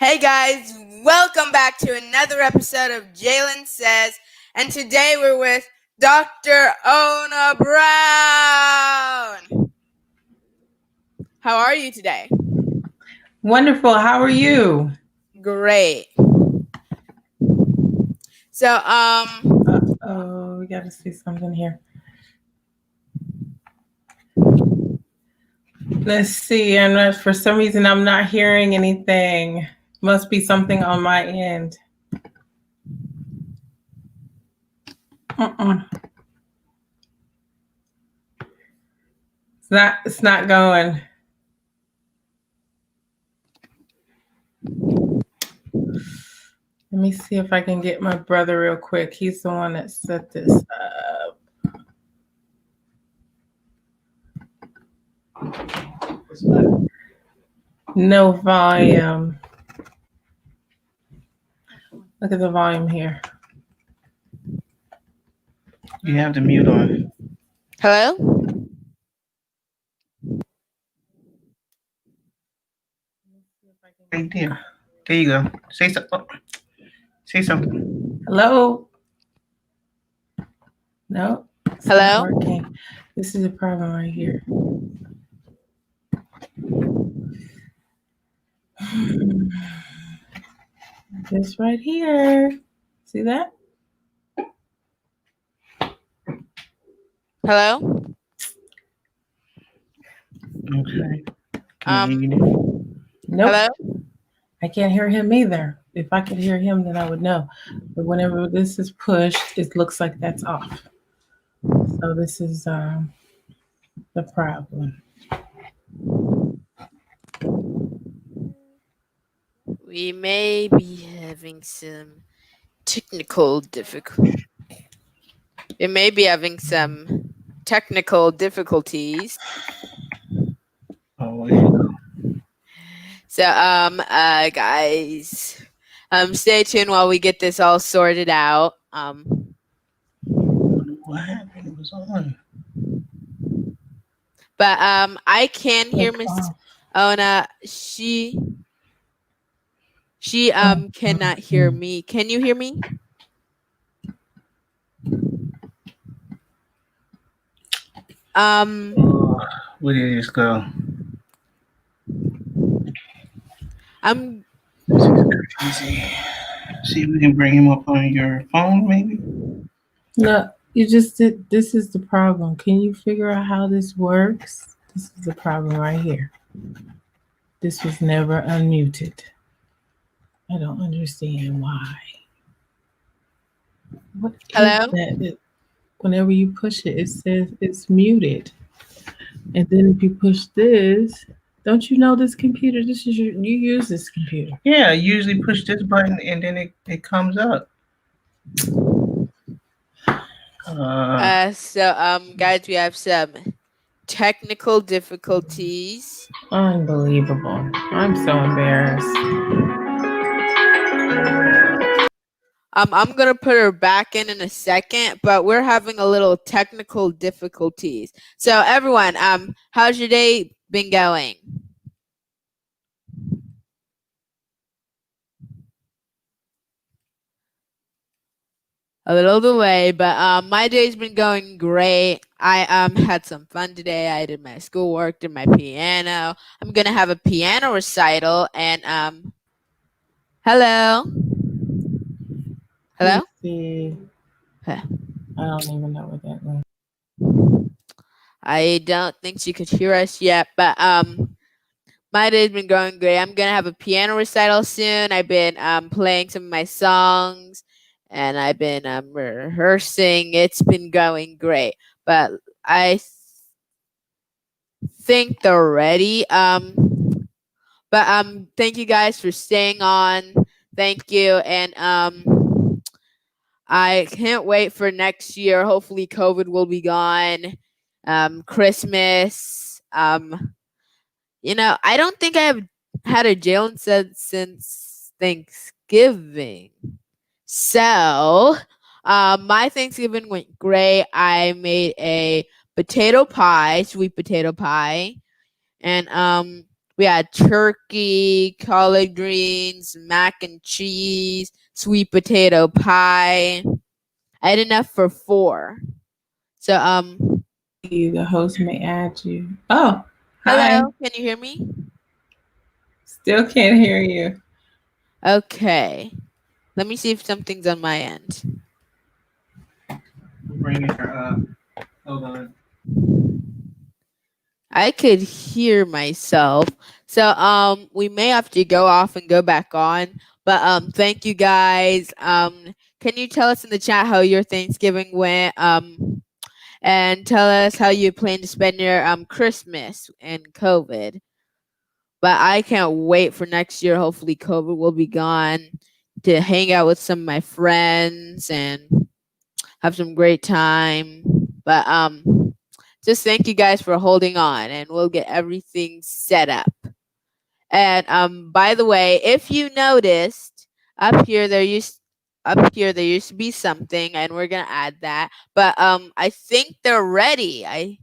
Hey guys, welcome back to another episode of Jalen Says, and today we're with Dr. Ona Brown. How are you today? Wonderful. How are you? Great. So, Oh, we got to see something here. Let's see. And for some reason, I'm not hearing anything. Must be something on my end. It's not going. Let me see if I can get my brother real quick. He's the one that set this up. No volume. Look at the volume here. You have the mute on. hello? Right there. There you go. Say something. Say something. Hello? No. It's Hello? not working. This is a problem right here. This right here. See that? Hello? Okay. Nope. Hello? I can't hear him either. If I could hear him, then I would know. But whenever this is pushed, it looks like that's off. So this is the problem. We may be having some technical difficulties. We may be having some technical difficulties. Oh, there you go. So, guys, stay tuned while we get this all sorted out. What happened? It was on. But I can hear Miss Ona. She cannot hear me. Can you hear me? Where did this go? This is crazy. See if we can bring him up on your phone, maybe? No, you just did. This is the problem. Can you figure out how this works? This is the problem right here. This was never unmuted. I don't understand why. What Hello? is that? Whenever you push it, it says it's muted. And then if you push this, don't you know this computer? This is you use this computer. Yeah, I usually push this button and then it comes up. So guys, we have some technical difficulties. Unbelievable. I'm so embarrassed. I'm gonna put her back in a second, but we're having a little technical difficulties. So everyone, how's your day been going? A little delay, but my day's been going great. I had some fun today. I did my schoolwork, did my piano. I'm gonna have a piano recital, and hello. Hello? Let's see. Okay. I don't even know what that means. I don't think she could hear us yet, but my day's been going great. I'm gonna have a piano recital soon. I've been playing some of my songs, and I've been rehearsing. It's been going great, but I think they're ready. But thank you guys for staying on. Thank you, and I can't wait for next year. Hopefully, COVID will be gone. Christmas. I don't think I have had a Jalen Said since Thanksgiving. So, my Thanksgiving went great. I made a potato pie, sweet potato pie, and We had turkey, collard greens, mac and cheese, sweet potato pie. I had enough for four. So You, the host may add you. Oh, hi. hello, can you hear me? Still can't hear you. Okay. Let me see if something's on my end. Bringing her up. Hold on. I could hear myself. So we may have to go off and go back on. But thank you guys. Can you tell us in the chat how your Thanksgiving went? And tell us how you plan to spend your Christmas and COVID. But I can't wait for next year. Hopefully COVID will be gone to hang out with some of my friends and have some great time. But just thank you guys for holding on, and we'll get everything set up. And by the way, if you noticed up here there used to be something, and we're gonna add that. But I think they're ready.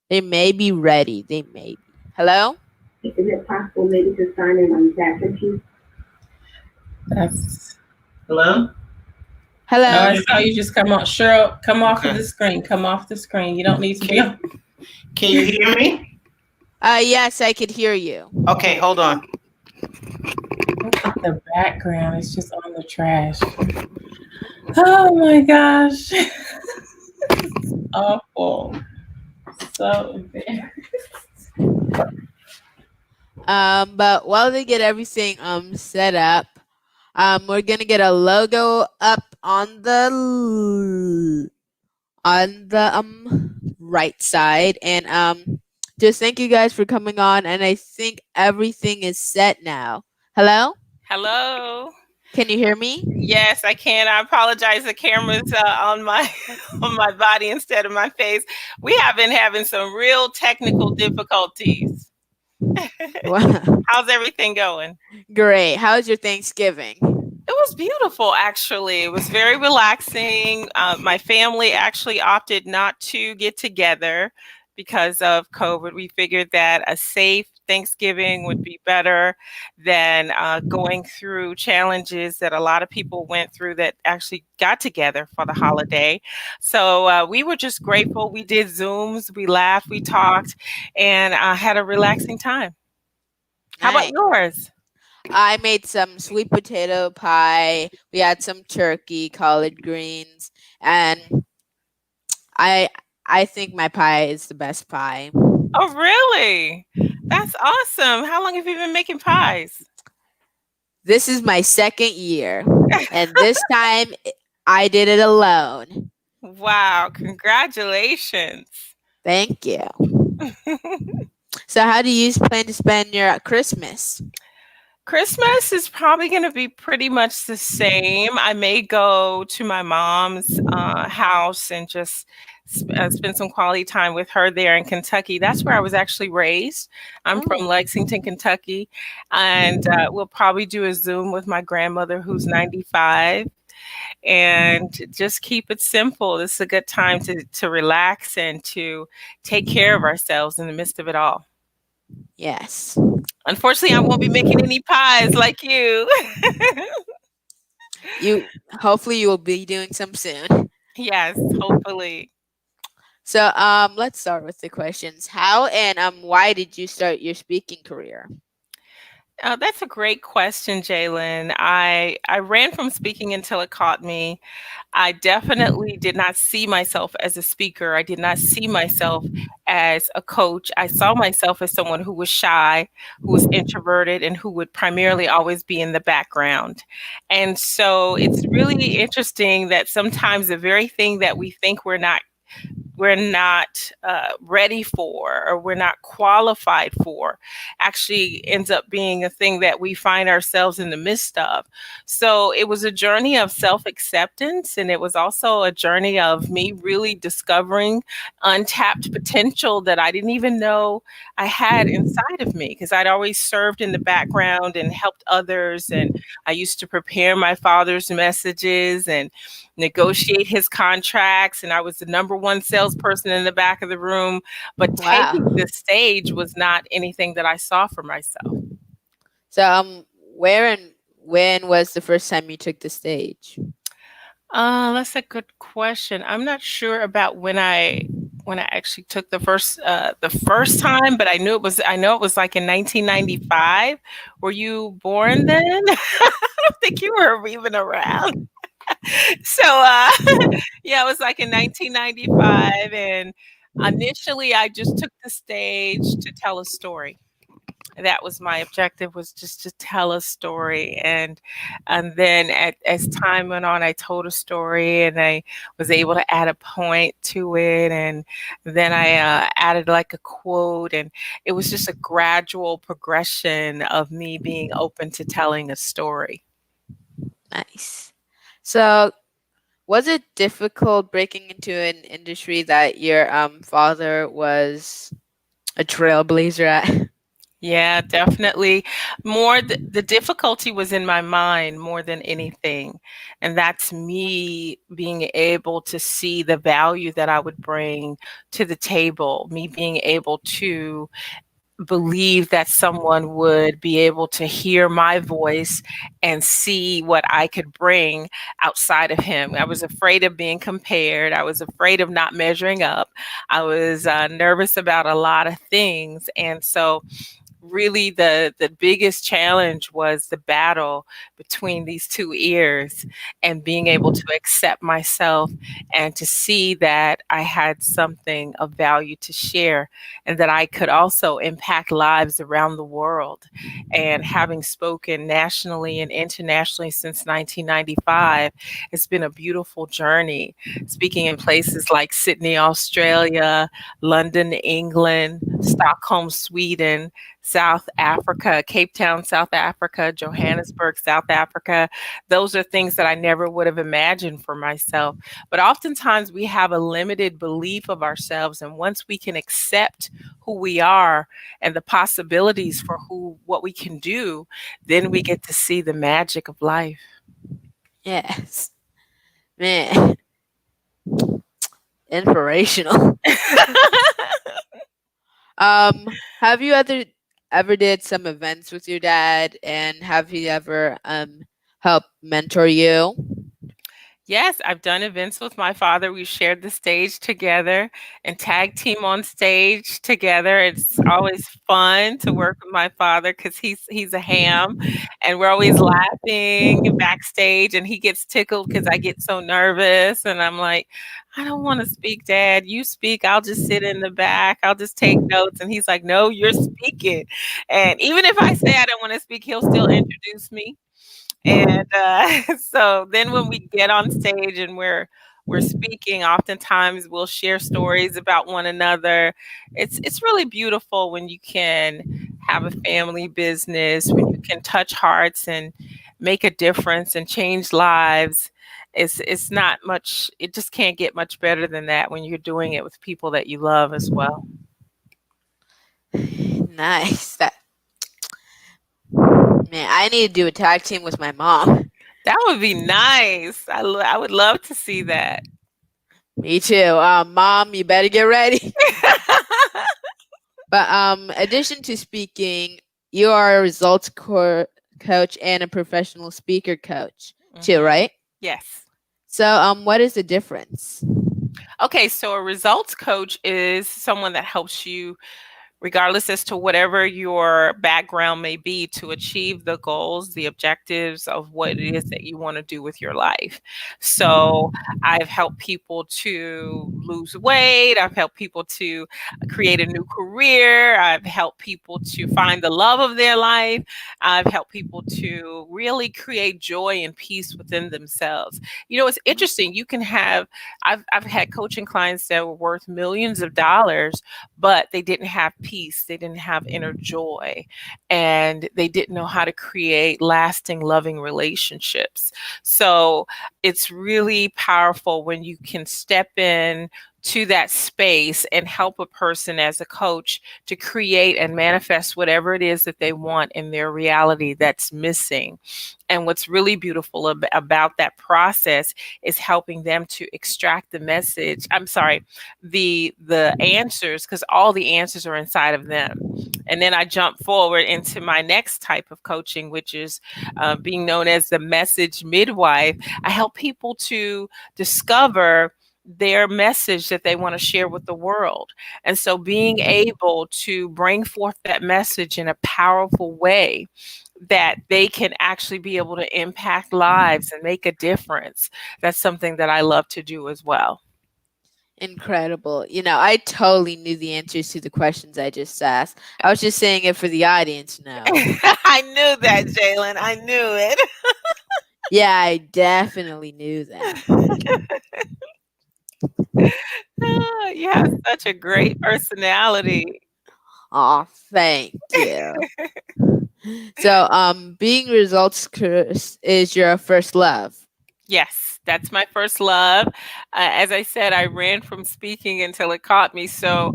They may be ready. They may be. Hello? Is it possible maybe to sign in on that with That's. Hello? Hello? Oh, I saw you just come on. Cheryl, come off of Okay. the screen. Come off the screen. You don't need to be on. Can you hear me? Yes, I could hear you. Okay, hold on. Look at the background. It's just on the trash. Oh my gosh. It's awful. So embarrassing. But while they get everything set up, we're gonna get a logo up on the right side, and just thank you guys for coming on, and I think everything is set now. Hello? Hello. Can you hear me? Yes, I can. I apologize. The camera's on my on my body instead of my face. We have been having some real technical difficulties. Wow. How's everything going? Great. How's your Thanksgiving? It was beautiful, actually. It was very relaxing. My family actually opted not to get together because of COVID. We figured that a safe Thanksgiving would be better than going through challenges that a lot of people went through that actually got together for the holiday. So we were just grateful. We did Zooms, we laughed, we talked, and had a relaxing time. How about Nice. yours? I made some sweet potato pie. We had some turkey, collard greens, and I think my pie is the best pie. Oh, really? That's awesome. How long have you been making pies? This is my second year, and this time I did it alone. Wow, congratulations. Thank you. So how do you plan to spend your Christmas? Christmas is probably going to be pretty much the same. I may go to my mom's house and just spend some quality time with her there in Kentucky. That's where I was actually raised. I'm from Lexington, Kentucky. And we'll probably do a Zoom with my grandmother who's 95. And just keep it simple. This is a good time to relax and to take care of ourselves in the midst of it all. Yes. Unfortunately, I won't be making any pies like you. Hopefully you will be doing some soon. Yes, hopefully. So let's start with the questions. How and why did you start your speaking career? That's a great question, JALEN. I ran from speaking until it caught me. I definitely did not see myself as a speaker. I did not see myself as a coach. I saw myself as someone who was shy, who was introverted, and who would primarily always be in the background. And so it's really interesting that sometimes the very thing that we think we're not ready for or we're not qualified for actually ends up being a thing that we find ourselves in the midst of. So it was a journey of self-acceptance, and it was also a journey of me really discovering untapped potential that I didn't even know I had inside of me, because I'd always served in the background and helped others, and I used to prepare my father's messages, and negotiate his contracts, and I was the number one salesperson in the back of the room. But Wow. taking the stage was not anything that I saw for myself. So where and when was the first time you took the stage? That's a good question. I'm not sure about when I actually took the first time, but I know it was like in 1995. Were you born then? I don't think you were even around. So yeah, it was like in 1995, and initially I just took the stage to tell a story. That was my objective, was just to tell a story. And then as time went on, I told a story and I was able to add a point to it, and then I added like a quote, and it was just a gradual progression of me being open to telling a story. Nice. So was it difficult breaking into an industry that your father was a trailblazer at? Yeah, definitely. More the difficulty was in my mind more than anything. And that's me being able to see the value that I would bring to the table, me being able to believe that someone would be able to hear my voice and see what I could bring outside of him. I was afraid of being compared. I was afraid of not measuring up. I was nervous about a lot of things. And so really the biggest challenge was the battle between these two ears, and being able to accept myself and to see that I had something of value to share, and that I could also impact lives around the world. And having spoken nationally and internationally since 1995, it's been a beautiful journey, speaking in places like Sydney, Australia, London, England, Stockholm, Sweden, South Africa, Cape Town, South Africa, Johannesburg, South Africa. Those are things that I never would have imagined for myself. But oftentimes we have a limited belief of ourselves. And once we can accept who we are and the possibilities for what we can do, then we get to see the magic of life. Yes. Man. Inspirational. Have you ever did some events with your dad, and have he ever helped mentor you? Yes, I've done events with my father. We've shared the stage together and tag team on stage together. It's always fun to work with my father because he's a ham, and we're always laughing backstage. And he gets tickled because I get so nervous, and I'm like, I don't want to speak, Dad. You speak. I'll just sit in the back. I'll just take notes. And he's like, No, you're speaking. And even if I say I don't want to speak, he'll still introduce me. And so then when we get on stage and we're speaking, oftentimes we'll share stories about one another. It's really beautiful when you can have a family business, when you can touch hearts and make a difference and change lives. It's not much, it just can't get much better than that when you're doing it with people that you love as well. Nice. Man, I need to do a tag team with my mom. That would be nice. I would love to see that. Me too. Mom, you better get ready. But addition to speaking, you are a results coach and a professional speaker coach too, right? Yes. So what is the difference? Okay, so a results coach is someone that helps you, regardless as to whatever your background may be, to achieve the goals, the objectives of what it is that you want to do with your life. So I've helped people to lose weight. I've helped people to create a new career. I've helped people to find the love of their life. I've helped people to really create joy and peace within themselves. You know, it's interesting. I've had coaching clients that were worth millions of dollars, but they didn't have peace. They didn't have inner joy, and they didn't know how to create lasting, loving relationships. So it's really powerful when you can step in to that space and help a person as a coach to create and manifest whatever it is that they want in their reality that's missing. And what's really beautiful about that process is helping them to extract the message. I'm sorry, the answers, because all the answers are inside of them. And then I jump forward into my next type of coaching, which is being known as the message midwife. I help people to discover their message that they want to share with the world. And so being able to bring forth that message in a powerful way that they can actually be able to impact lives and make a difference, that's something that I love to do as well. Incredible. I totally knew the answers to the questions I just asked. I was just saying it for the audience now. I knew that, Jalen. I knew it. Yeah, I definitely knew that. You have such a great personality. Aw, thank you. So, being results is your first love. Yes, that's my first love. As I said, I ran from speaking until it caught me. So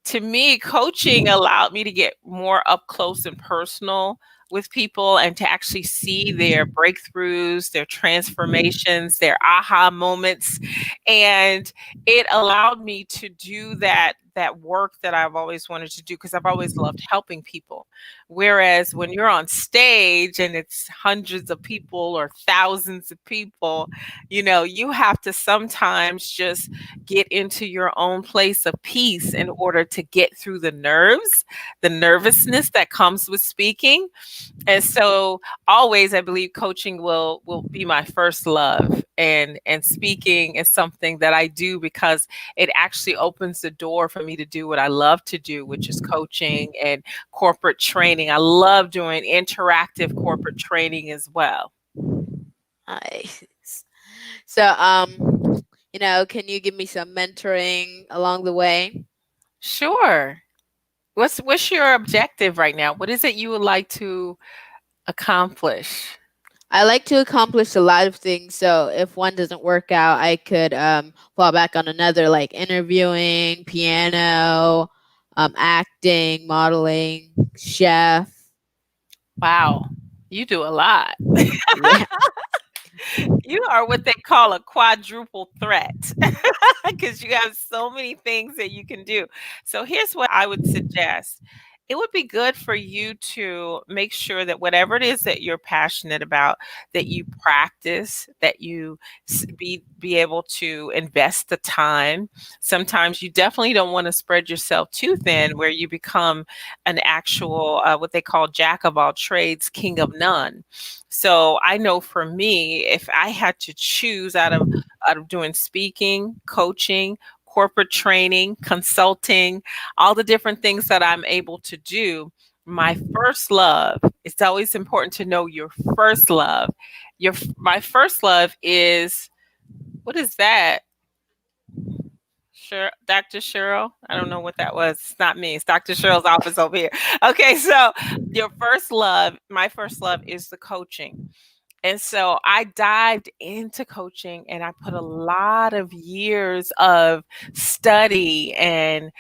to me, coaching allowed me to get more up close and personal with people and to actually see their breakthroughs, their transformations, their aha moments. And it allowed me to do that work that I've always wanted to do because I've always loved helping people. Whereas when you're on stage and it's hundreds of people or thousands of people, you have to sometimes just get into your own place of peace in order to get through the nervousness that comes with speaking. And so always I believe coaching will be my first love, and speaking is something that I do because it actually opens the door for me to do what I love to do, which is coaching and corporate training. I love doing interactive corporate training as well. Nice. So, can you give me some mentoring along the way? Sure. What's your objective right now? What is it you would like to accomplish? I like to accomplish a lot of things. So if one doesn't work out, I could fall back on another, like interviewing, piano, acting, modeling, chef. Wow, you do a lot. Yeah. You are what they call a quadruple threat because you have so many things that you can do. So here's what I would suggest. It would be good for you to make sure that whatever it is that you're passionate about, that you practice, that you be able to invest the time. Sometimes you definitely don't want to spread yourself too thin, where you become an actual what they call jack of all trades, king of none. So I know for me, if I had to choose out of doing speaking, coaching, corporate training, consulting, all the different things that I'm able to do, my first love, it's always important to know your first love. My first love is, what is that? Sure, Dr. Cheryl. I don't know what that was. It's not me. It's Dr. Cheryl's office over here. Okay, so my first love is the coaching. And so I dived into coaching and I put a lot of years of study and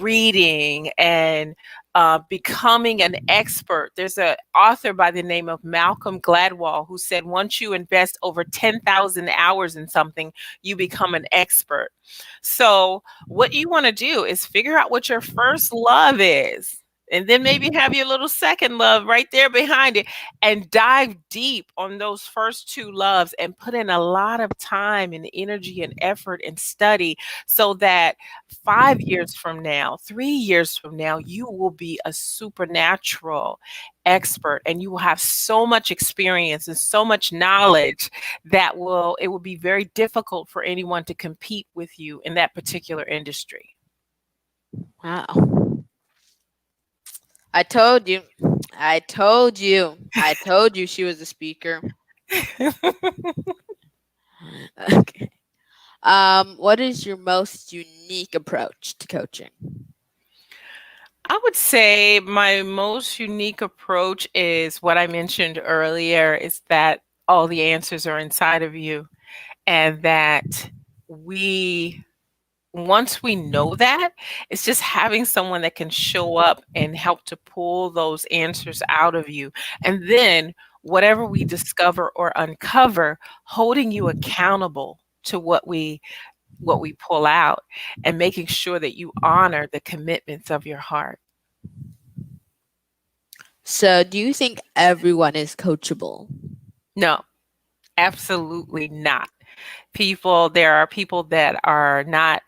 reading and becoming an expert. There's an author by the name of Malcolm Gladwell who said, once you invest over 10,000 hours in something, you become an expert. So what you want to do is figure out what your first love is. And then maybe have your little second love right there behind it, and dive deep on those first two loves and put in a lot of time and energy and effort and study so that 5 years from now, 3 years from now, you will be a supernatural expert and you will have so much experience and so much knowledge that it will be very difficult for anyone to compete with you in that particular industry. Wow. I told you. I told you. I told you she was a speaker. Okay. What is your most unique approach to coaching? I would say my most unique approach is what I mentioned earlier, is that all the answers are inside of you and that we once we know that, it's just having someone that can show up and help to pull those answers out of you. And then whatever we discover or uncover, holding you accountable to what we pull out and making sure that you honor the commitments of your heart. So, do you think everyone is coachable? No, absolutely not. There are people that are not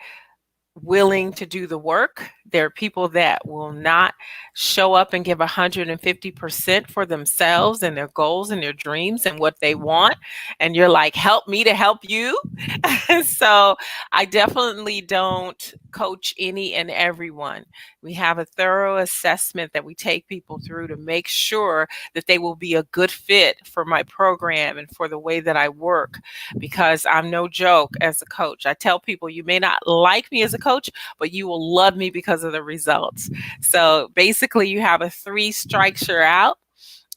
willing to do the work. There are people that will not show up and give 150% for themselves and their goals and their dreams and what they want. And you're like, help me to help you. So I definitely don't coach any and everyone. We have a thorough assessment that we take people through to make sure that they will be a good fit for my program and for the way that I work, because I'm no joke as a coach. I tell people, you may not like me as a coach, but you will love me because of the results. So basically, you have a 3 strikes, you're out.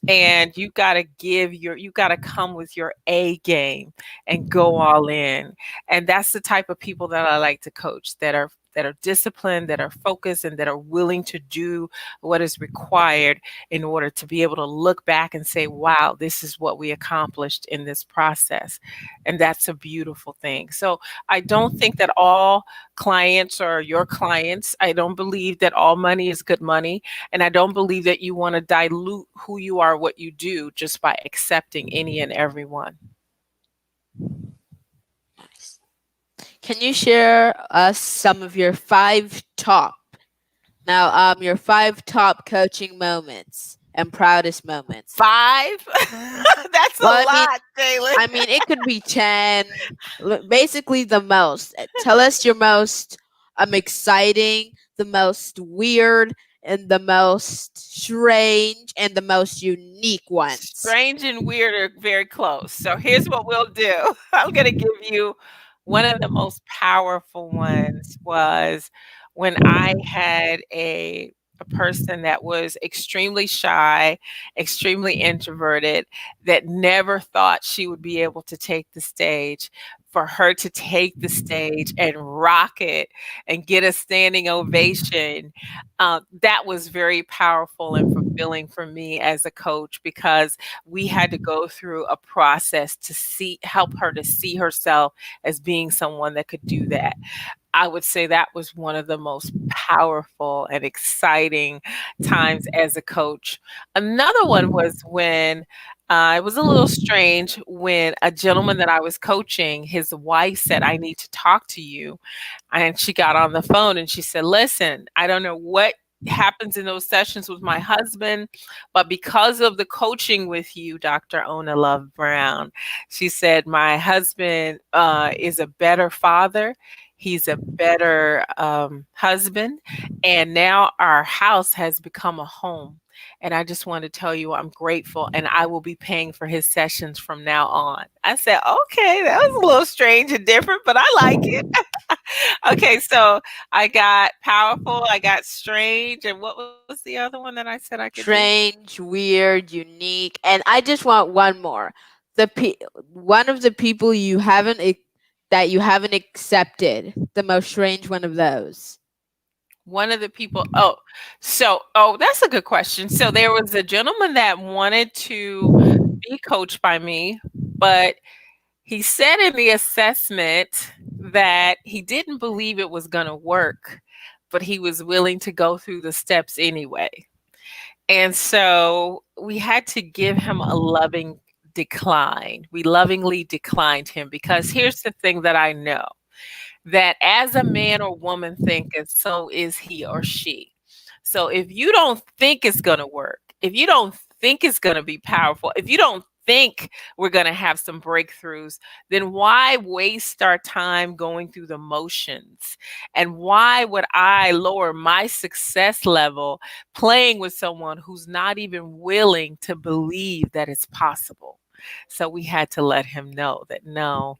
And you got to come with your A game and go all in. And that's the type of people that I like to coach, that are disciplined, that are focused, and that are willing to do what is required in order to be able to look back and say, wow, this is what we accomplished in this process. And that's a beautiful thing. So I don't think that all clients are your clients. I don't believe that all money is good money. And I don't believe that you want to dilute who you are, what you do, just by accepting any and everyone. Nice. Can you share us some of your 5 top? Now, your 5 top coaching moments and proudest moments. 5? That's Well, a lot, Jalen. I mean, it could be 10. Basically, the most. Tell us your most exciting, the most weird, and the most strange, and the most unique ones. Strange and weird are very close. So here's what we'll do. I'm going to give you one of the most powerful ones. Was when I had a person that was extremely shy, extremely introverted, that never thought she would be able to take the stage. For her to take the stage and rock it and get a standing ovation, that was very powerful and fulfilling for me as a coach, because we had to go through a process to help her to see herself as being someone that could do that. I would say that was one of the most powerful and exciting times as a coach. Another one was when it was a little strange when a gentleman that I was coaching, his wife said, I need to talk to you. And she got on the phone and she said, listen, I don't know what happens in those sessions with my husband, but because of the coaching with you, Dr. Ona Love Brown, she said, my husband is a better father. He's a better husband. And now our house has become a home. And I just want to tell you, I'm grateful, and I will be paying for his sessions from now on. I said, okay, that was a little strange and different, but I like it. Okay, so I got powerful, I got strange, and what was the other one that I said I could do? Strange, weird, unique, and I just want one more. One of the people that you haven't accepted, the most strange one of those. One of the people, that's a good question. So there was a gentleman that wanted to be coached by me, but he said in the assessment that he didn't believe it was going to work, but he was willing to go through the steps anyway. And so we had to give him a loving decline. We lovingly declined him, because here's the thing that I know, that as a man or woman thinketh, so is he or she. So if you don't think it's going to work, if you don't think it's going to be powerful, if you don't think we're going to have some breakthroughs, then why waste our time going through the motions? And why would I lower my success level playing with someone who's not even willing to believe that it's possible? So we had to let him know that, no,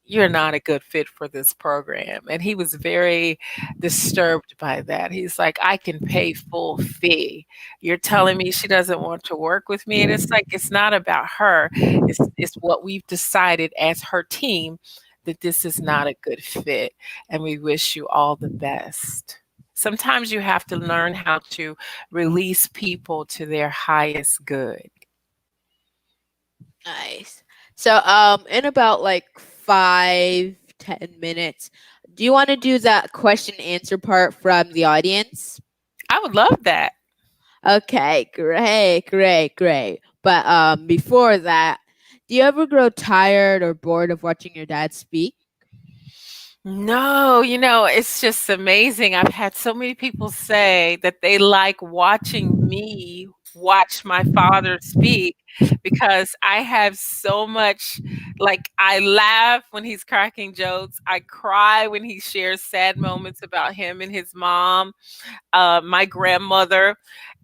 you're not a good fit for this program. And he was very disturbed by that. He's like, I can pay full fee. You're telling me she doesn't want to work with me? And it's like, it's not about her. It's what we've decided as her team, that this is not a good fit, and we wish you all the best. Sometimes you have to learn how to release people to their highest good. Nice. So, in about like 5, 10 minutes, do you want to do that question answer part from the audience? I would love that. Okay, great, great, great. But before that, do you ever grow tired or bored of watching your dad speak? No, it's just amazing. I've had so many people say that they like watching me watch my father speak because I have so much, like, I laugh when he's cracking jokes. I cry when he shares sad moments about him and his mom, my grandmother,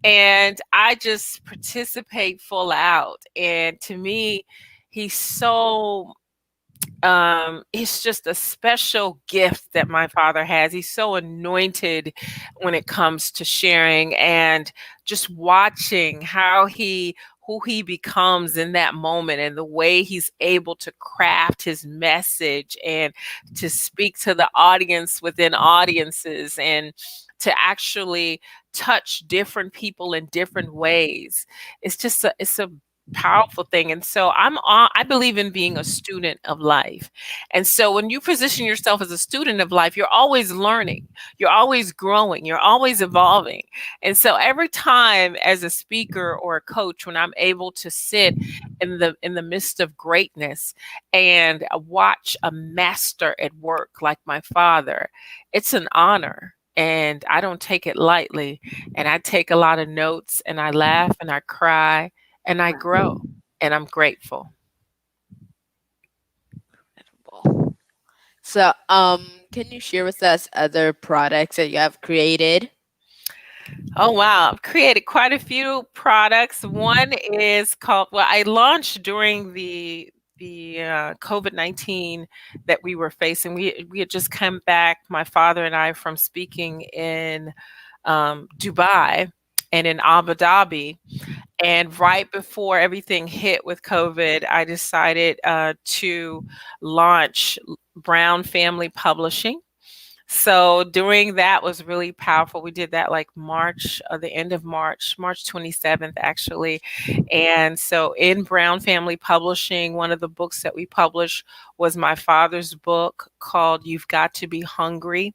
and I just participate full out. And to me, he's so it's just a special gift that my father has. He's so anointed when it comes to sharing, and just watching who he becomes in that moment, and the way he's able to craft his message and to speak to the audience within audiences, and to actually touch different people in different ways. It's a powerful thing. And so I believe in being a student of life. And so when you position yourself as a student of life, you're always learning, you're always growing, you're always evolving. And so every time as a speaker or a coach, when I'm able to sit in the midst of greatness and watch a master at work like my father, it's an honor. And I don't take it lightly. And I take a lot of notes, and I laugh and I cry and I grow, and I'm grateful. So, can you share with us other products that you have created? Oh wow, I've created quite a few products. One is called, well, I launched during the COVID-19 that we were facing. We had just come back, my father and I, from speaking in Dubai and in Abu Dhabi. And right before everything hit with COVID, I decided to launch Brown Family Publishing. So doing that was really powerful. We did that like March, the end of March, March 27th, actually. And so in Brown Family Publishing, one of the books that we published was my father's book called You've Got to Be Hungry.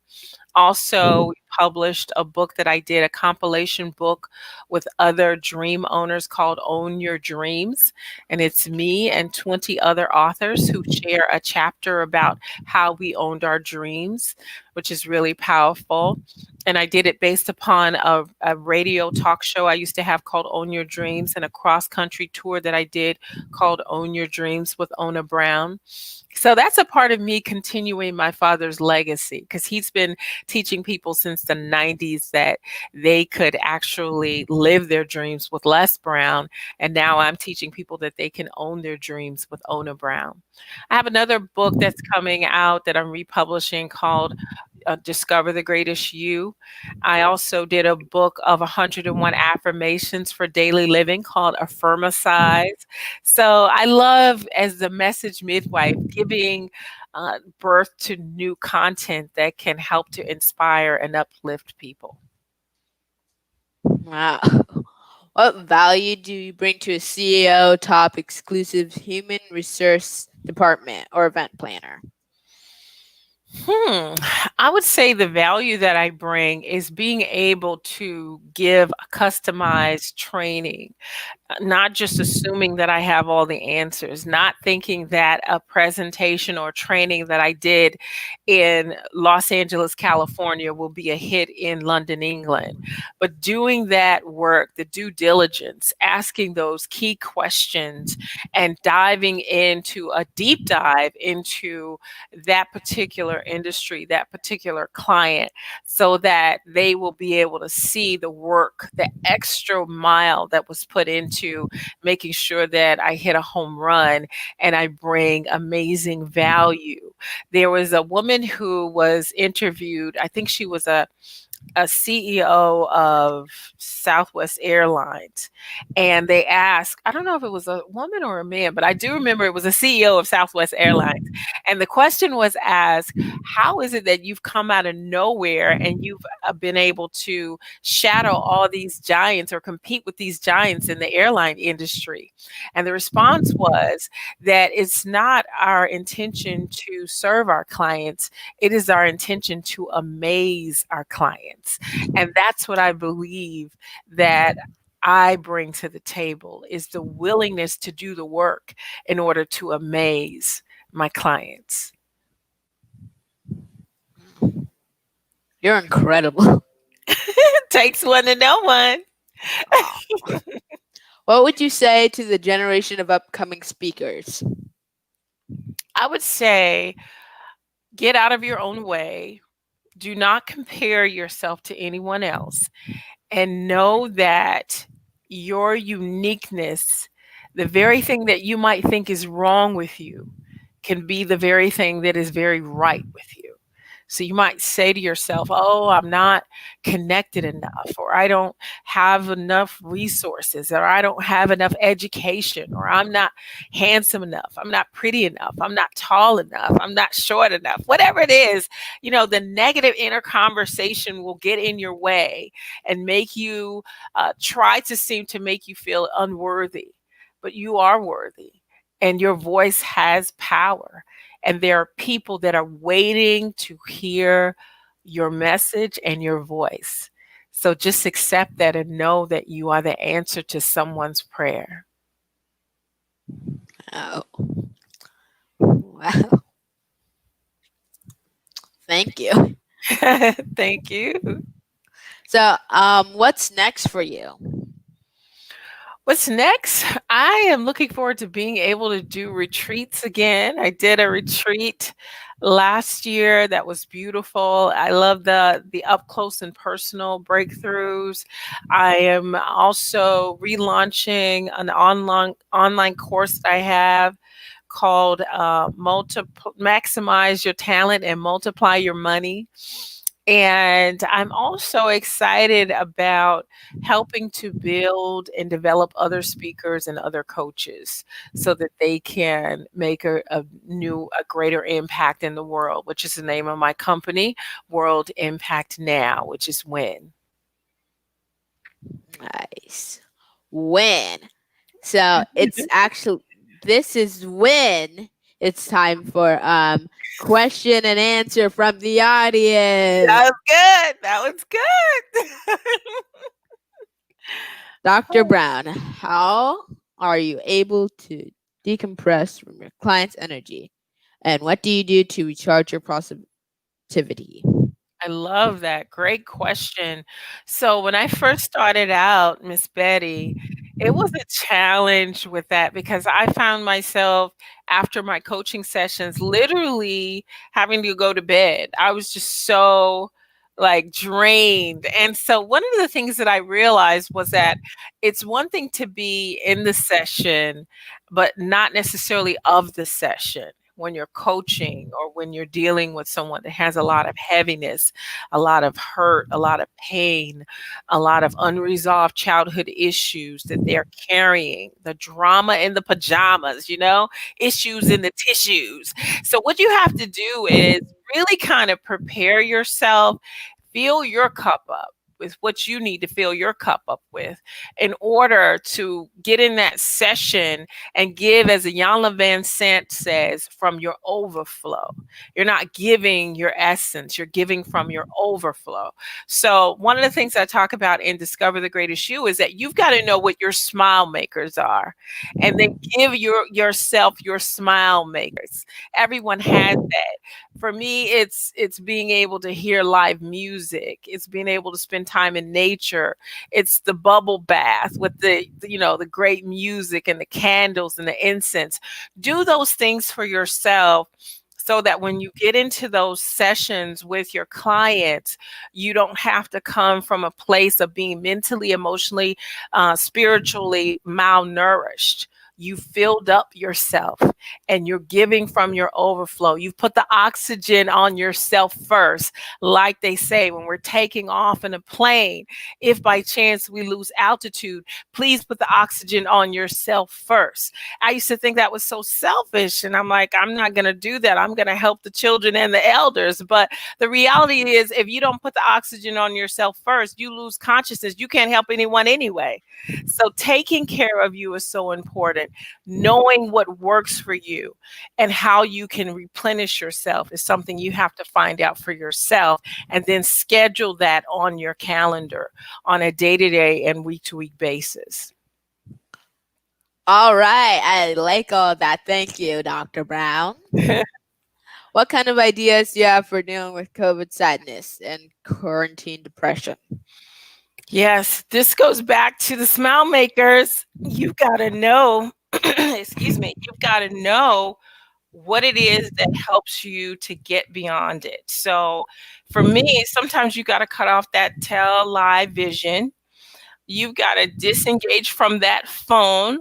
Also, we published a book that I did, a compilation book with other dream owners called Own Your Dreams. And it's me and 20 other authors who share a chapter about how we owned our dreams, which is really powerful. And I did it based upon a radio talk show I used to have called Own Your Dreams, and a cross country tour that I did called Own Your Dreams with Ona Brown. So that's a part of me continuing my father's legacy, because he's been teaching people since the 90s that they could actually live their dreams with Les Brown. And now I'm teaching people that they can own their dreams with Ona Brown. I have another book that's coming out that I'm republishing called Discover the Greatest You. I also did a book of 101 affirmations for daily living called Affirmicize. So I love, as the message midwife, giving birth to new content that can help to inspire and uplift people. Wow. What value do you bring to a CEO, top exclusive human resource department, or event planner? I would say the value that I bring is being able to give a customized training, not just assuming that I have all the answers, not thinking that a presentation or training that I did in Los Angeles, California will be a hit in London, England, but doing that work, the due diligence, asking those key questions and diving into a deep dive into that particular industry, that particular client, so that they will be able to see the work, the extra mile that was put into making sure that I hit a home run and I bring amazing value. There was a woman who was interviewed, I think she was a a CEO of Southwest Airlines, and they asked, I don't know if it was a woman or a man, but I do remember it was a CEO of Southwest Airlines. And the question was asked, how is it that you've come out of nowhere and you've been able to shadow all these giants or compete with these giants in the airline industry? And the response was that it's not our intention to serve our clients, it is our intention to amaze our clients. And that's what I believe that I bring to the table is the willingness to do the work in order to amaze my clients. You're incredible. Takes one to know one. What would you say to the generation of upcoming speakers? I would say get out of your own way. Do not compare yourself to anyone else. And know that your uniqueness, the very thing that you might think is wrong with you, can be the very thing that is very right with you. So you might say to yourself, oh, I'm not connected enough, or I don't have enough resources, or I don't have enough education, or I'm not handsome enough, I'm not pretty enough, I'm not tall enough, I'm not short enough. Whatever it is, the negative inner conversation will get in your way and make you try to seem to make you feel unworthy. But you are worthy, and your voice has power. And there are people that are waiting to hear your message and your voice. So just accept that and know that you are the answer to someone's prayer. Oh, wow. Thank you. Thank you. So, what's next for you? What's next? I am looking forward to being able to do retreats again. I did a retreat last year that was beautiful. I love the up close and personal breakthroughs. I am also relaunching an online course that I have called Maximize Your Talent and Multiply Your Money. And I'm also excited about helping to build and develop other speakers and other coaches so that they can make a greater impact in the world, which is the name of my company, World Impact Now, which is WIN. Nice. Win. So it's actually, this is when it's time for question and answer from the audience. That was good. That was good. Dr. Brown, how are you able to decompress from your client's energy? And what do you do to recharge your positivity? I love that. Great question. So when I first started out, Miss Betty, it was a challenge with that because I found myself after my coaching sessions literally having to go to bed. I was just so like drained. And so one of the things that I realized was that it's one thing to be in the session, but not necessarily of the session. When you're coaching or when you're dealing with someone that has a lot of heaviness, a lot of hurt, a lot of pain, a lot of unresolved childhood issues that they're carrying, the drama in the pajamas, issues in the tissues. So what you have to do is really kind of prepare yourself, fill your cup up with what you need to fill your cup up with in order to get in that session and give, as Iyanla Van Sant says, from your overflow. You're not giving your essence, you're giving from your overflow. So one of the things I talk about in Discover the Greatest You is that you've got to know what your smile makers are and then give yourself your smile makers. Everyone has that. For me, it's being able to hear live music. It's being able to spend time in nature. It's the bubble bath with the great music and the candles and the incense. Do those things for yourself so that when you get into those sessions with your clients, you don't have to come from a place of being mentally, emotionally, spiritually malnourished. You filled up yourself and you're giving from your overflow. You've put the oxygen on yourself first. Like they say, when we're taking off in a plane, if by chance we lose altitude, please put the oxygen on yourself first. I used to think that was so selfish. And I'm like, I'm not going to do that. I'm going to help the children and the elders. But the reality is, if you don't put the oxygen on yourself first, you lose consciousness. You can't help anyone anyway. So taking care of you is so important. Knowing what works for you and how you can replenish yourself is something you have to find out for yourself, and then schedule that on your calendar on a day-to-day and week-to-week basis. All right. I like all that. Thank you, Dr. Brown. What kind of ideas do you have for dealing with COVID sadness and quarantine depression? Yes, this goes back to the smile makers. You've got to know, excuse me, you've got to know what it is that helps you to get beyond it. So for me, sometimes you got to cut off that tail live vision. You've got to disengage from that phone.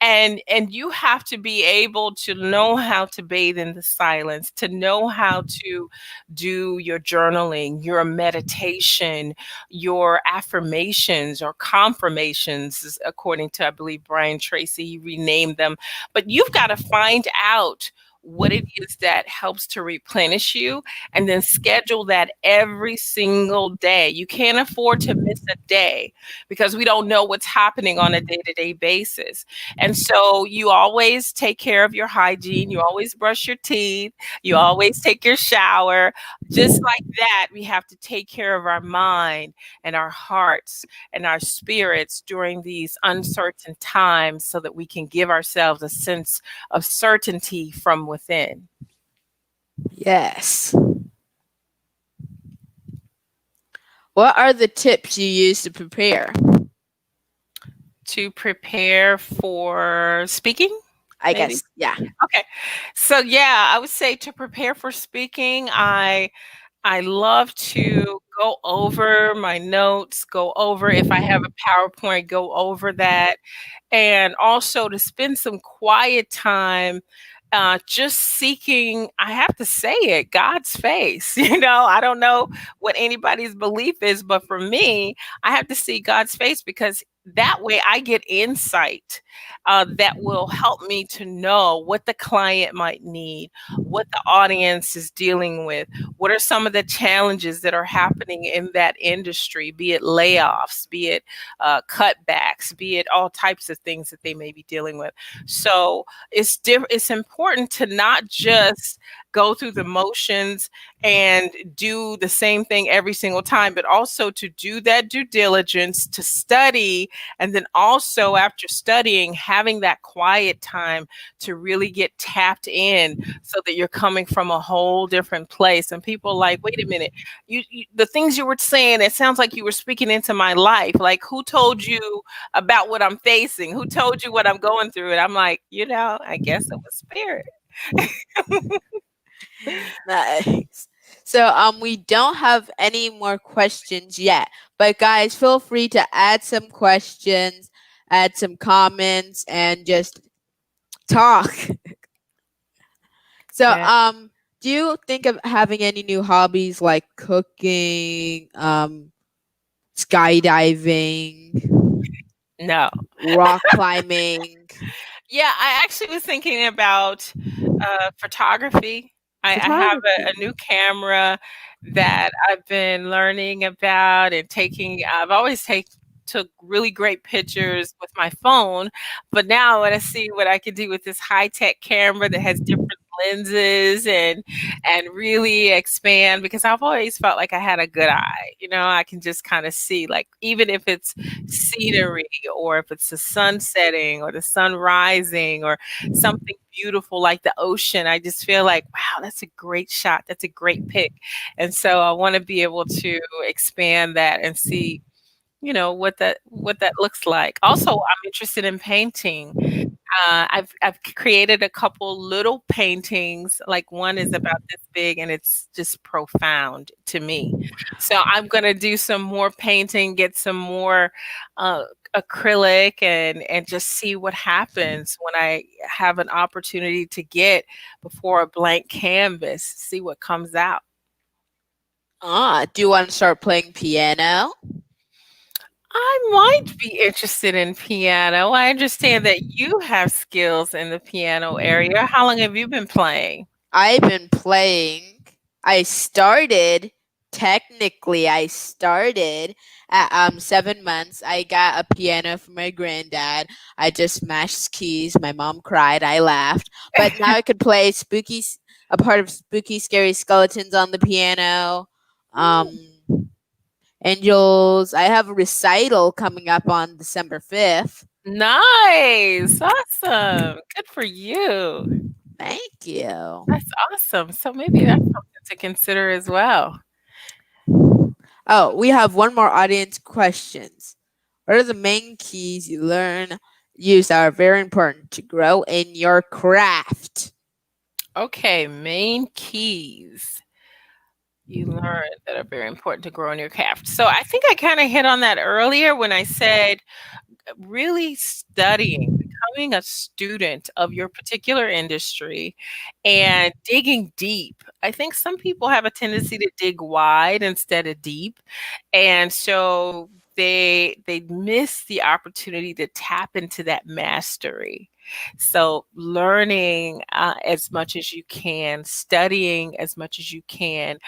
And you have to be able to know how to bathe in the silence, to know how to do your journaling, your meditation, your affirmations or confirmations, according to, I believe, Brian Tracy, he renamed them. But you've got to find out what it is that helps to replenish you, and then schedule that every single day. You can't afford to miss a day, because we don't know what's happening on a day-to-day basis. And so you always take care of your hygiene. You always brush your teeth. You always take your shower. Just like that, we have to take care of our mind and our hearts and our spirits during these uncertain times, so that we can give ourselves a sense of certainty from within. Yes. What are the tips you use to prepare? To prepare for speaking? I Maybe. guess, yeah. Okay. So yeah, I would say to prepare for speaking, I love to go over my notes, go over, if I have a PowerPoint, go over that, and also to spend some quiet time just seeking, I have to say it, God's face. I don't know what anybody's belief is, but for me, I have to see God's face, because that way I get insight that will help me to know what the client might need, what the audience is dealing with, what are some of the challenges that are happening in that industry, be it layoffs, be it cutbacks, be it all types of things that they may be dealing with. So it's important to not just go through the motions and do the same thing every single time, but also to do that due diligence, to study, and then also after studying, having that quiet time to really get tapped in, so that you're coming from a whole different place. And people are like, wait a minute, you the things you were saying, it sounds like you were speaking into my life. Like, who told you about what I'm facing? Who told you what I'm going through? And I'm like, I guess it was spirit. Nice. So we don't have any more questions yet, but guys, feel free to add some questions, add some comments, and just talk. So Yeah. do you think of having any new hobbies like cooking, skydiving, No. rock climbing? Yeah, I actually was thinking about photography. I have Photography. a new camera that I've been learning about and taking. I've always took really great pictures with my phone, but now I want to see what I can do with this high tech camera that has different lenses and really expand, because I've always felt like I had a good eye. I can just kind of see, like, even if it's scenery, or if it's the sun setting or the sun rising or something beautiful like the ocean, I just feel like, wow, that's a great shot. That's a great pick. And so I want to be able to expand that and see, what that looks like. Also, I'm interested in painting. I've created a couple little paintings. Like, one is about this big, and it's just profound to me. So I'm gonna do some more painting, get some more acrylic and just see what happens when I have an opportunity to get before a blank canvas, see what comes out. Do you want to start playing piano? I might be interested in piano. I understand that you have skills in the piano area. How long have you been playing? I've been playing. I started technically. I started at 7 months. I got a piano from my granddad. I just smashed keys. My mom cried. I laughed. But now I could play a part of Spooky Scary Skeletons on the piano. Um, Angels. I have a recital coming up on December 5th. Nice. Awesome. Good for you. Thank you. That's awesome. So maybe that's something to consider as well. Oh, we have one more audience questions. What are the main keys you use that are very important to grow in your craft? Okay, main keys you learn that are very important to grow in your craft. So I think I kind of hit on that earlier when I said really studying, becoming a student of your particular industry and digging deep. I think some people have a tendency to dig wide instead of deep. And so they miss the opportunity to tap into that mastery. So learning as much as you can, studying as much as you can,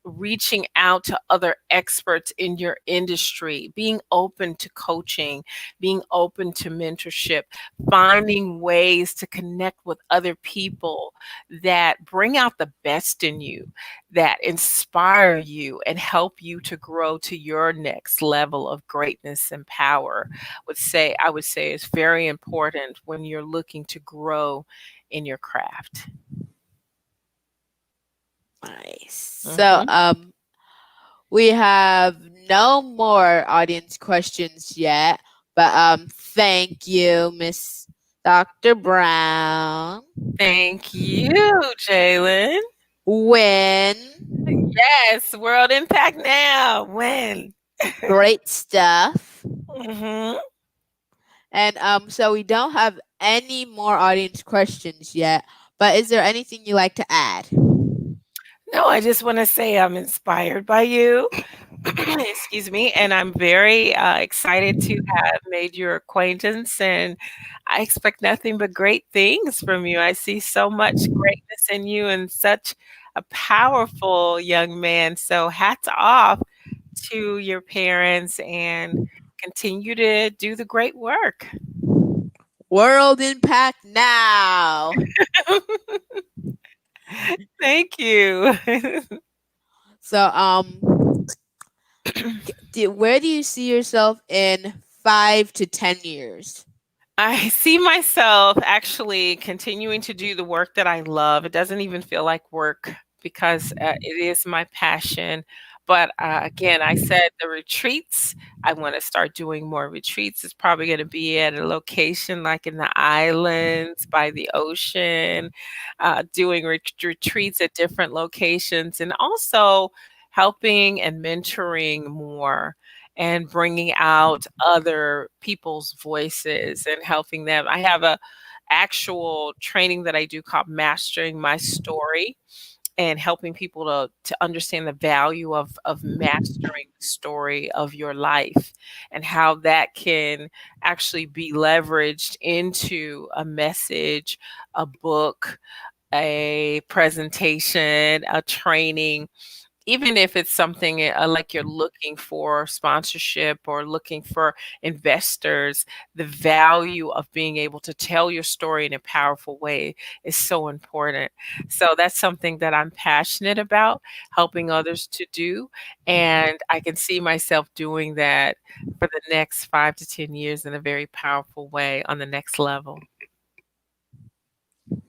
reaching out to other experts in your industry, being open to coaching, being open to mentorship, finding ways to connect with other people that bring out the best in you, that inspire you and help you to grow to your next level of greatness and power. I would say is very important when you're looking to grow in your craft. Nice. So, Mhm. we have no more audience questions yet, but thank you, Miss Dr. Brown. Thank you, Jalen. Win. Yes, world impact now. When? Great stuff. Mhm. And so we don't have any more audience questions yet, but is there anything you like to add? No, I just want to say I'm inspired by you. Excuse me. And I'm very excited to have made your acquaintance. And I expect nothing but great things from you. I see so much greatness in you and such a powerful young man. So, hats off to your parents and continue to do the great work. World impact now. Thank you. So where do you see yourself in 5 to 10 years? I see myself actually continuing to do the work that I love. It doesn't even feel like work because it is my passion. But again, I said the retreats, I want to start doing more retreats. It's probably going to be at a location like in the islands by the ocean, doing retreats at different locations, and also helping and mentoring more and bringing out other people's voices and helping them. I have a actual training that I do called Mastering My Story and helping people to understand the value of mastering the story of your life and how that can actually be leveraged into a message, a book, a presentation, a training, even if it's something like you're looking for sponsorship or looking for investors, the value of being able to tell your story in a powerful way is so important. So that's something that I'm passionate about, helping others to do. And I can see myself doing that for the next 5 to 10 years in a very powerful way on the next level.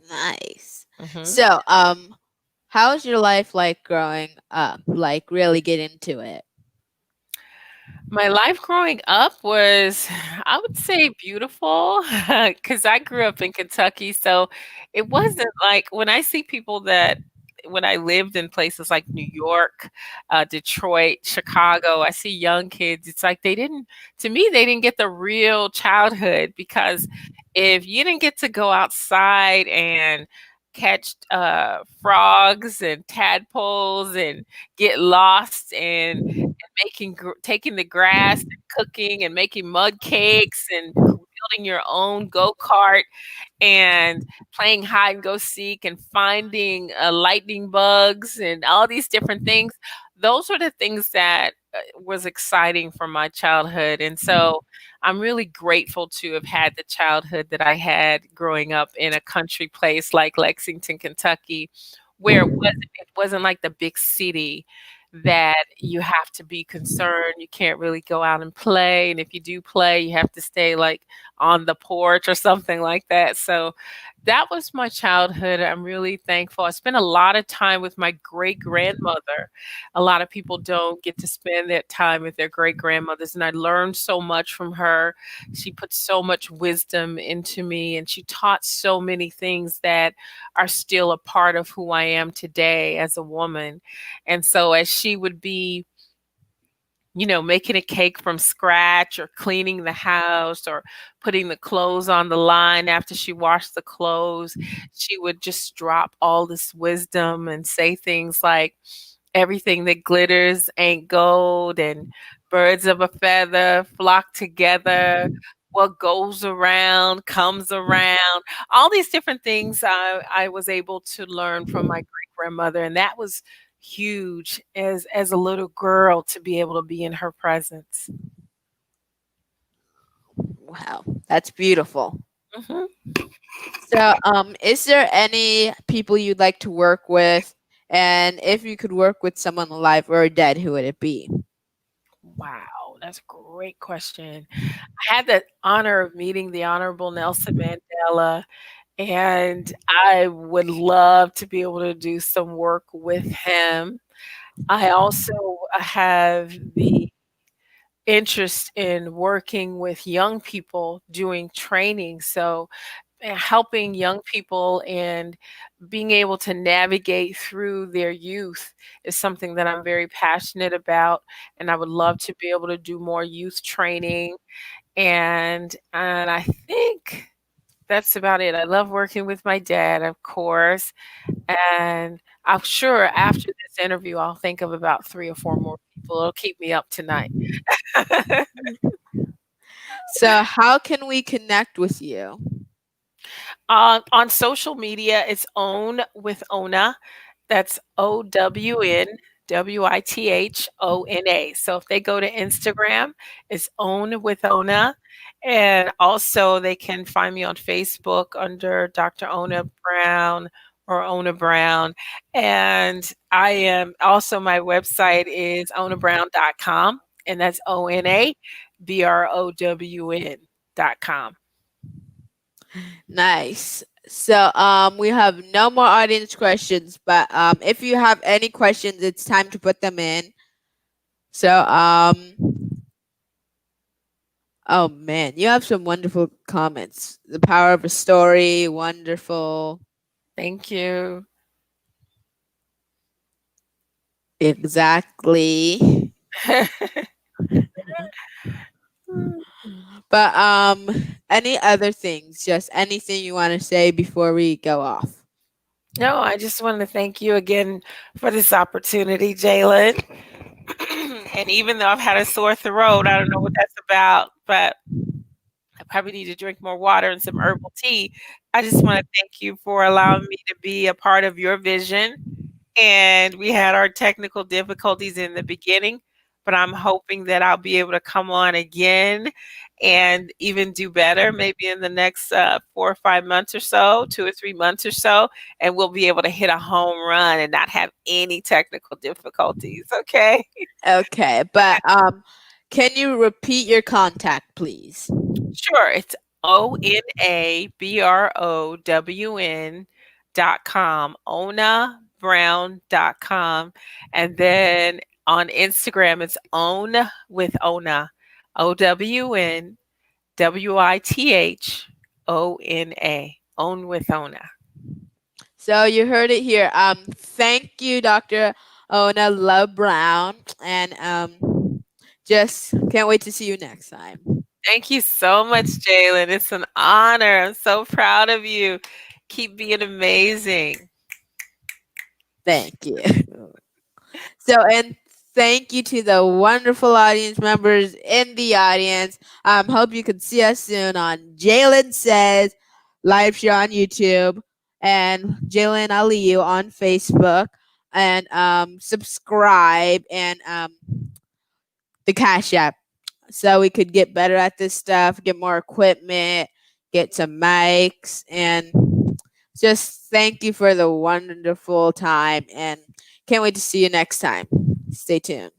Nice. Mhm. So how's your life like growing up? Like really get into it. My life growing up was, I would say, beautiful because I grew up in Kentucky. So it wasn't like when I see people that when I lived in places like New York, Detroit, Chicago, I see young kids. It's like they didn't, to me, they didn't get the real childhood because if you didn't get to go outside and catch frogs and tadpoles and get lost and taking the grass and cooking and making mud cakes and building your own go-kart and playing hide and go seek and finding lightning bugs and all these different things. Those were the things that was exciting from my childhood. And so I'm really grateful to have had the childhood that I had growing up in a country place like Lexington, Kentucky, where it wasn't like the big city that you have to be concerned. You can't really go out and play. And if you do play, you have to stay like on the porch or something like that. So that was my childhood. I'm really thankful. I spent a lot of time with my great grandmother. A lot of people don't get to spend that time with their great grandmothers, and I learned so much from her. She put so much wisdom into me, and she taught so many things that are still a part of who I am today as a woman. And so, as she would be making a cake from scratch or cleaning the house or putting the clothes on the line after she washed the clothes, she would just drop all this wisdom and say things like, everything that glitters ain't gold, and birds of a feather flock together. What goes around comes around. All these different things I was able to learn from my great grandmother, and that was huge as a little girl to be able to be in her presence. Wow, that's beautiful. Mhm. So, is there any people you'd like to work with? And if you could work with someone alive or dead, who would it be? Wow, that's a great question. I had the honor of meeting the Honorable Nelson Mandela, and I would love to be able to do some work with him. I also have the interest in working with young people doing training. So, helping young people and being able to navigate through their youth is something that I'm very passionate about. And I would love to be able to do more youth training. And I think that's about it. I love working with my dad, of course. And I'm sure after this interview, I'll think of about 3 or 4 more people. It'll keep me up tonight. So, how can we connect with you? On social media, it's Own with Ona. That's OWNWITHONA. So if they go to Instagram, it's Own with Ona. And also they can find me on Facebook under Dr. Ona Brown or Ona Brown. And I am also, my website is onabrown.com, and that's ONABROWN.com. Nice. So, we have no more audience questions, but if you have any questions, it's time to put them in. So, oh man, you have some wonderful comments. The power of a story, wonderful. Thank you. Exactly. But any other things? Just anything you want to say before we go off? No, I just want to thank you again for this opportunity, Jalen. And even though I've had a sore throat, I don't know what that's about, but I probably need to drink more water and some herbal tea. I just want to thank you for allowing me to be a part of your vision. And we had our technical difficulties in the beginning, but I'm hoping that I'll be able to come on again and even do better, maybe in the next 4 or 5 months or so, 2 or 3 months or so, and we'll be able to hit a home run and not have any technical difficulties. Okay. Okay, but can you repeat your contact, please? Sure. It's ONABROWN.com, OnaBrown.com. And then on Instagram, it's Own with Ona, OWNWITHONA, Own with Ona. So you heard it here. Thank you, Dr. Ona Love Brown, and just can't wait to see you next time. Thank you so much, Jalen. It's an honor. I'm so proud of you. Keep being amazing. Thank you. So, and thank you to the wonderful audience members in the audience. Hope you can see us soon on Jalen Says live show on YouTube and Jalen Aliyu on Facebook. And subscribe and the Cash App so we could get better at this stuff, get more equipment, get some mics, and just thank you for the wonderful time and can't wait to see you next time. Stay tuned.